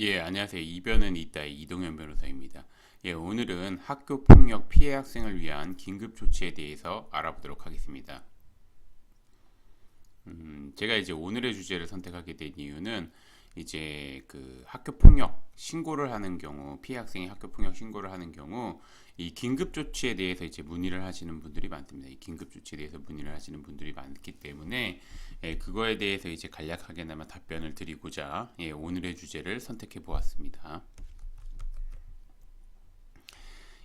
예, 안녕하세요. 이변은 있다의 이동현 변호사입니다. 예, 오늘은 학교 폭력 피해 학생을 위한 긴급 조치에 대해서 알아보도록 하겠습니다. 제가 이제 오늘의 주제를 선택하게 된 이유는 이제 그 학교 폭력 신고를 하는 경우, 피해 학생이 학교 폭력 신고를 하는 경우 이 긴급 조치에 대해서 이제 문의를 하시는 분들이 많습니다. 이 긴급 조치에 대해서 문의를 하시는 분들이 많기 때문에 그거에 대해서 이제 간략하게나마 답변을 드리고자 오늘의 주제를 선택해 보았습니다.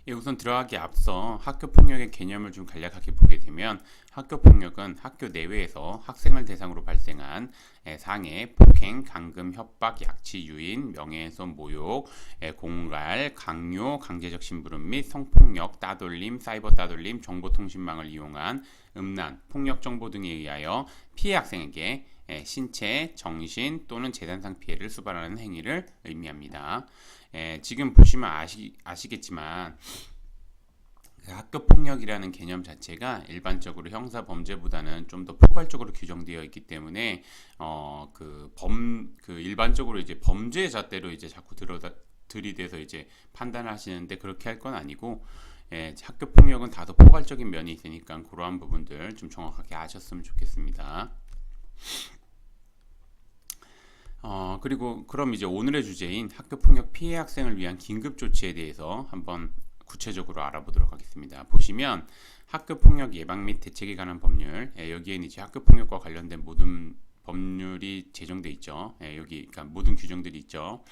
예, 우선 들어가기 앞서 학교 폭력의 개념을 좀 간략하게 보게 되면 학교 폭력은 학교 내외에서 학생을 대상으로 발생한 상해, 폭행, 감금, 협박, 약치, 유인, 명예훼손, 모욕, 공갈, 강요, 강제적 심부름 및 성폭력, 따돌림, 사이버 따돌림, 정보통신망을 이용한 음란, 폭력 정보 등에 의하여 피해 학생에게 신체, 정신 또는 재산상 피해를 수반하는 행위를 의미합니다. 지금 보시면 아시겠지만 학교 폭력이라는 개념 자체가 일반적으로 형사 범죄보다는 좀 더 포괄적으로 규정되어 있기 때문에 일반적으로 이제 범죄 잣대로 이제 자꾸 들이대서 이제 판단을 하시는데 그렇게 할 건 아니고 학교 폭력은 다소 포괄적인 면이 있으니까 그러한 부분들 좀 정확하게 아셨으면 좋겠습니다. 그리고 그럼 이제 오늘의 주제인 학교폭력 피해 학생을 위한 긴급 조치에 대해서 한번 구체적으로 알아보도록 하겠습니다. 보시면 학교폭력 예방 및 대책에 관한 법률, 여기에는 이제 학교폭력과 관련된 모든 법률이 제정돼 있죠. 여기 그러니까 모든 규정들이 있죠.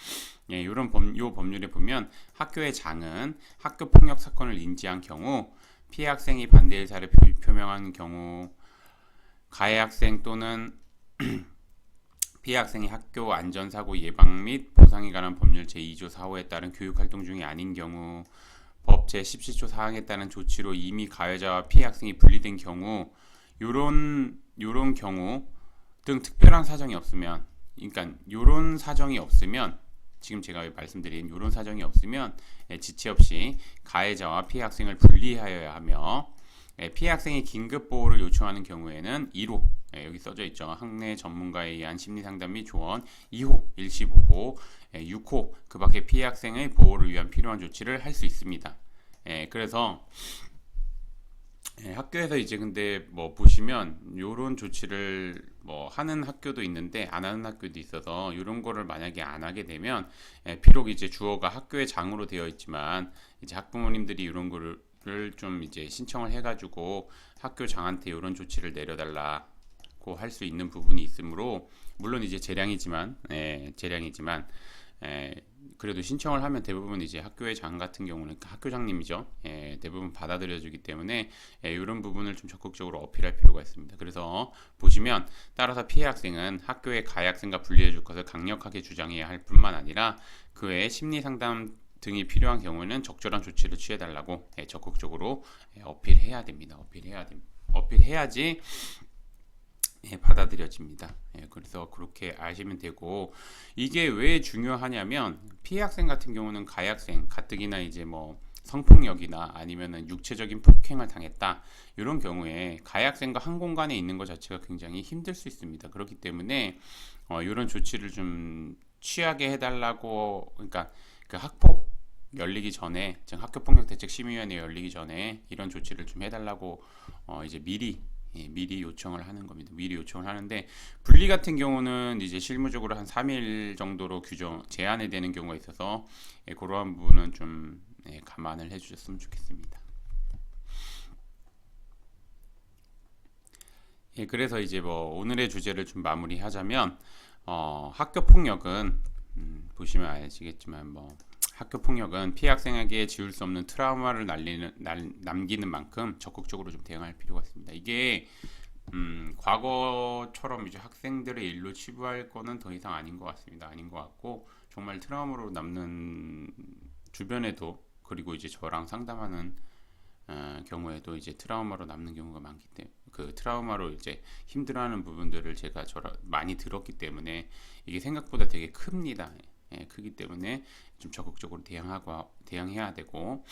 요 법률에 보면 학교의 장은 학교폭력 사건을 인지한 경우 피해 학생이 반대 의사를 표명한 경우 가해 학생 또는 피해 학생이 학교 안전사고 예방 및 보상에 관한 법률 제2조 4호에 따른 교육활동 중이 아닌 경우 법 제17조 사항에 따른 조치로 이미 가해자와 피해 학생이 분리된 경우 요런 경우 등 특별한 사정이 없으면 그러니까 요런 사정이 없으면 지금 제가 말씀드린 요런 사정이 없으면 지체 없이 가해자와 피해 학생을 분리하여야 하며 피해 학생이 긴급 보호를 요청하는 경우에는 1호 여기 써져 있죠. 학내 전문가에 의한 심리상담 및 조언 2호, 115호, 6호 그 밖에 피해 학생의 보호를 위한 필요한 조치를 할 수 있습니다. 그래서 학교에서 이제 근데 뭐 보시면 요런 조치를 뭐 하는 학교도 있는데 안 하는 학교도 있어서 요런 거를 만약에 안 하게 되면 비록 이제 주어가 학교의 장으로 되어 있지만 이제 학부모님들이 이런 거를 좀 이제 신청을 해가지고 학교 장한테 이런 조치를 내려달라고 할 수 있는 부분이 있으므로 물론 이제 재량이지만 그래도 신청을 하면 대부분 이제 학교의 장 같은 경우는 학교장님이죠. 대부분 받아들여주기 때문에 이런 부분을 좀 적극적으로 어필할 필요가 있습니다. 그래서 보시면 따라서 피해 학생은 학교의 가해 학생과 분리해줄 것을 강력하게 주장해야 할 뿐만 아니라 그 외에 심리 상담 등이 필요한 경우에는 적절한 조치를 취해달라고 적극적으로 어필해야 됩니다. 어필해야지 받아들여집니다. 그래서 그렇게 아시면 되고 이게 왜 중요하냐면 피해 학생 같은 경우는 가해 학생 가뜩이나 이제 뭐 성폭력이나 아니면은 육체적인 폭행을 당했다 이런 경우에 가해 학생과 한 공간에 있는 것 자체가 굉장히 힘들 수 있습니다. 그렇기 때문에 이런 조치를 좀 취하게 해달라고 그러니까 그 학폭 열리기 전에 즉 학교폭력대책심의위원회 열리기 전에 이런 조치를 좀 해달라고 이제 미리 요청을 하는 겁니다. 미리 요청을 하는데 분리 같은 경우는 이제 실무적으로 한 3일 정도로 제한이 되는 경우가 있어서 그러한 부분은 좀 감안을 해주셨으면 좋겠습니다. 그래서 이제 뭐 오늘의 주제를 좀 마무리하자면 학교 폭력은 보시면 아시겠지만 뭐 학교 폭력은 피해 학생에게 지울 수 없는 트라우마를 남기는 만큼 적극적으로 좀 대응할 필요가 있습니다. 이게 과거처럼 이제 학생들의 일로 치부할 거는 더 이상 아닌 것 같습니다. 아닌 것 같고 정말 트라우마로 남는 주변에도 그리고 이제 저랑 상담하는 경우에도 이제 트라우마로 남는 경우가 많기 때문에 그 트라우마로 이제 힘들어하는 부분들을 제가 많이 들었기 때문에 이게 생각보다 되게 큽니다. 크기 때문에 좀 적극적으로 대응해야 되고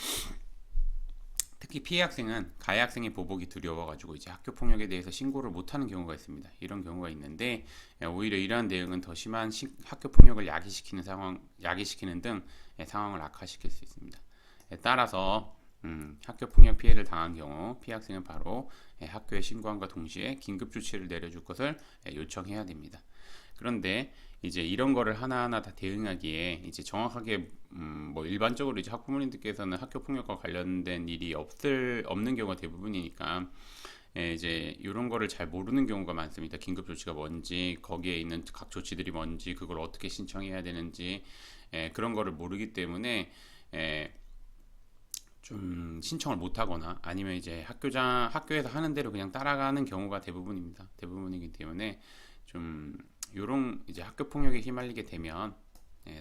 특히 피해 학생은 가해 학생의 보복이 두려워가지고 이제 학교 폭력에 대해서 신고를 못하는 경우가 있습니다. 이런 경우가 있는데 오히려 이러한 대응은 더 심한 학교 폭력을 야기시키는 등 상황을 악화시킬 수 있습니다. 따라서 학교 폭력 피해를 당한 경우 피해 학생은 바로 학교에 신고함과 동시에 긴급 조치를 내려줄 것을 요청해야 됩니다. 그런데 이제 이런 거를 하나하나 다 대응하기에 이제 정확하게 뭐 일반적으로 이제 학부모님들께서는 학교 폭력과 관련된 일이 없는 경우가 대부분이니까 이제 이런 거를 잘 모르는 경우가 많습니다. 긴급 조치가 뭔지, 거기에 있는 각 조치들이 뭔지, 그걸 어떻게 신청해야 되는지 그런 거를 모르기 때문에 좀 신청을 못 하거나 아니면 이제 학교에서 하는 대로 그냥 따라가는 경우가 대부분이기 때문에 좀 요런 이제 학교 폭력에 휘말리게 되면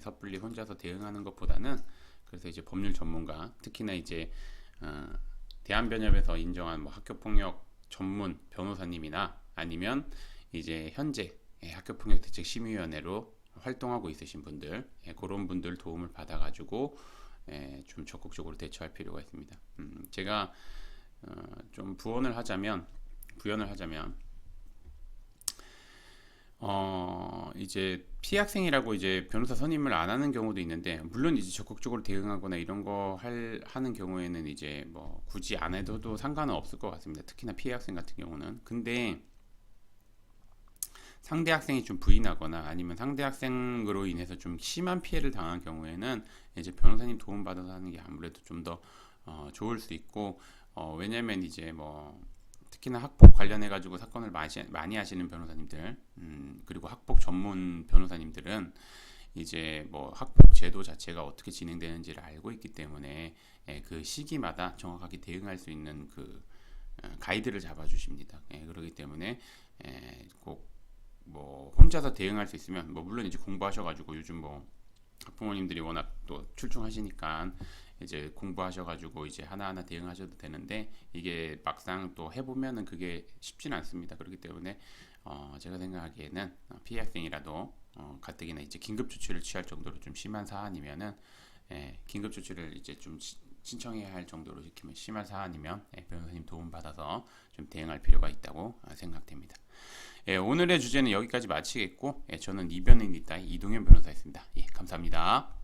섣불리 혼자서 대응하는 것보다는 그래서 이제 법률 전문가 특히나 이제 대한변협에서 인정한 뭐 학교 폭력 전문 변호사님이나 아니면 이제 현재 학교 폭력 대책 심의위원회로 활동하고 있으신 분들 그런 분들 도움을 받아가지고 좀 적극적으로 대처할 필요가 있습니다. 제가 좀 부연을 하자면 이제 피해 학생이라고 이제 변호사 선임을 안 하는 경우도 있는데 물론 이제 적극적으로 대응하거나 이런 거 하는 경우에는 이제 뭐 굳이 안 해도 상관은 없을 것 같습니다. 특히나 피해 학생 같은 경우는. 근데 상대 학생이 좀 부인하거나 아니면 상대 학생으로 인해서 좀 심한 피해를 당한 경우에는 이제 변호사님 도움 받아서 하는 게 아무래도 좀 더 좋을 수 있고 왜냐면 이제 뭐 특히나 학폭 관련해 가지고 사건을 많이 하시는 변호사님들 그리고 학폭 전문 변호사님들은 이제 뭐 학폭 제도 자체가 어떻게 진행되는지를 알고 있기 때문에 그 시기마다 정확하게 대응할 수 있는 그 가이드를 잡아주십니다. 그렇기 때문에 꼭 뭐 혼자서 대응할 수 있으면 뭐 물론 이제 공부하셔가지고 요즘 뭐 학부모님들이 워낙 또 출중하시니까 이제 공부하셔가지고 이제 하나하나 대응하셔도 되는데 이게 막상 또 해보면은 그게 쉽지는 않습니다. 그렇기 때문에 제가 생각하기에는 피해 학생이라도 가뜩이나 이제 긴급 조치를 취할 정도로 좀 심한 사안이면은 긴급 조치를 이제 좀 신청해야 할 정도로 이렇게 심한 사안이면 변호사님 도움 받아서 좀 대응할 필요가 있다고 생각됩니다. 오늘의 주제는 여기까지 마치겠고 저는 이변인 이따이 이동현 변호사였습니다. 감사합니다.